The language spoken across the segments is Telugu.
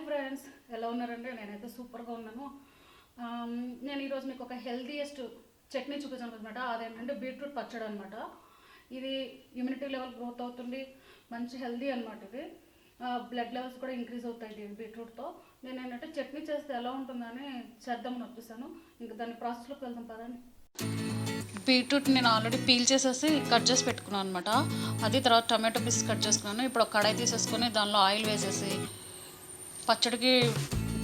ఫ్రెండ్స్, ఎలా ఉన్నారండి? నేనైతే సూపర్గా ఉన్నాను. నేను ఈరోజు మీకు ఒక హెల్తీయెస్ట్ చట్నీ చూపించాను అనమాట. అదేంటంటే బీట్రూట్ పచ్చడి అనమాట. ఇది ఇమ్యూనిటీ లెవెల్ గ్రోత్ అవుతుంది, మంచి హెల్తీ అనమాట. ఇది బ్లడ్ లెవెల్స్ కూడా ఇంక్రీజ్ అవుతాయి బీట్రూట్తో. నేను ఏంటంటే చట్నీ చేస్తే ఎలా ఉంటుందని చేద్దామని వచ్చేసాను. ఇంకా దాని ప్రాసెస్లోకి వెళ్దాం పదండి. బీట్రూట్ నేను ఆల్రెడీ పీల్ చేసేసి కట్ చేసి పెట్టుకున్నాను అనమాట. అది తర్వాత టమాటో పీస్ కట్ చేసుకున్నాను. ఇప్పుడు ఒక కడాయి తీసేసుకొని దానిలో ఆయిల్ వేసేసి పచ్చడికి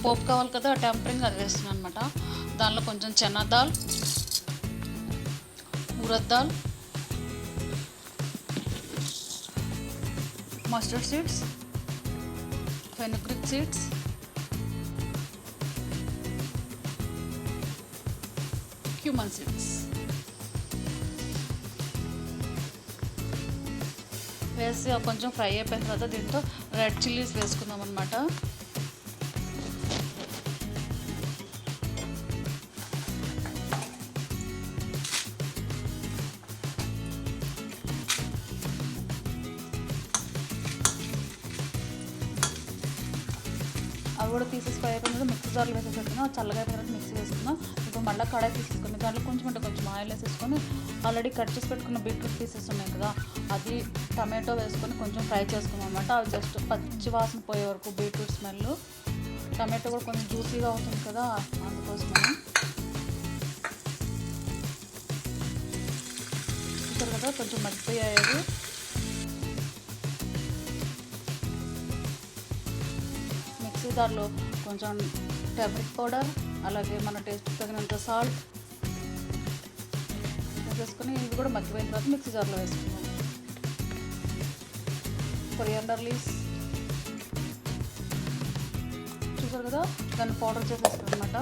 పోపు కావాలి కదా, టెంపరింగ్ అది వేస్తున్నాను అనమాట. దానిలో కొంచెం chana dal, urad dal, mustard seeds, fenugreek seeds, cumin seeds వేసి కొంచెం ఫ్రై అయిపోయిన తర్వాత దీంతో రెడ్ చిల్లీస్ వేసుకుందాం అనమాట. అవి కూడా తీసేసి ఫ్రై అయిపోయిన తర్వాత మిక్సీ జార్లు వేసేసుకున్నాం. చల్లగా అయిపోయిన తర్వాత మిక్సీ వేసుకున్నాం. ఇప్పుడు మళ్ళీ కడాయి తీసేసుకుని దాంట్లో కొంచెం ఆయిల్ వేసేసుకొని ఆల్రెడీ కట్ చేసి పెట్టుకున్న బీట్రూట్ పీసెస్ ఉన్నాయి కదా, అది టమాటో వేసుకొని కొంచెం ఫ్రై చేసుకున్నాం అనమాట. అవి జస్ట్ పచ్చి వాసన పోయే వరకు బీట్రూట్ స్మెల్. టమాటో కూడా కొంచెం జ్యూసీగా అవుతుంది కదా, అందుకోసమని. చూసారు కదా, కొంచెం మగ్గిపోయాయి. మిక్సీ దాంట్లో కొంచెం టర్మరిక్ పౌడర్, అలాగే మన టేస్ట్ తగినంత సాల్ట్ వేసుకొని ఇవి కూడా మగ్గిపోయిన తర్వాత మిక్సీ జార్లో వేసుకున్నాం. కొరియాండర్ లీవ్స్ చూసారు కదా, దాన్ని పౌడర్ చేసేస్తాం అనమాట.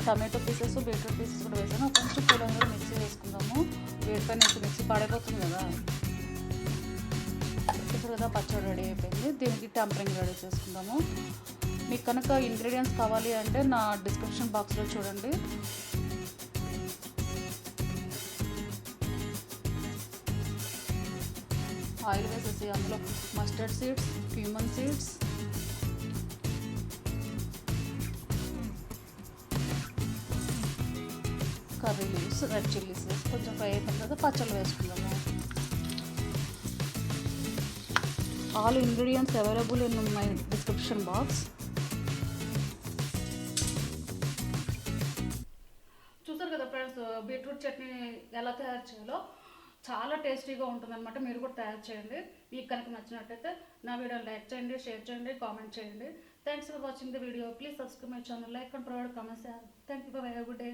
టమాటో పీసెస్, బీట్రూట్ పీసెస్ కూడా వేసాను. కొంచెం కూడా మిక్సీ వేసుకుందాము. వేడిపైన వేసి మిక్సీ పాడైపోతుంది కదా. చూసారు కదా, పచ్చడి రెడీ అయిపోయింది. దీనికి టెంపరింగ్ రెడీ చేసుకుందాము. మీకు కనుక ఇంగ్రీడియంట్స్ కావాలి అంటే నా డిస్క్రిప్షన్ బాక్స్లో చూడండి. ఆయిల్ వేసేసి అందులో mustard seeds, cumin seeds, curry leaves, red chillies వేసి కొంచెం ఫ్రై అయిపోయిన తర్వాత పచ్చళ్ళు వేసుకుందాము. All ingredients available in my description box. చూసారు కదా ఫ్రెండ్స్, బీట్రూట్ చట్నీ ఎలా తయారు చేయాలో చాలా టేస్టీగా ఉంటుందన్నమాట. మీరు కూడా తయారు చేయండి. మీకు కనుక నచ్చినట్టయితే నా వీడియోని లైక్ చేయండి, షేర్ చేయండి, కామెంట్ చేయండి. Thanks for watching the video. Please subscribe my channel, like and provide comments. Thank you. By. Have a good day.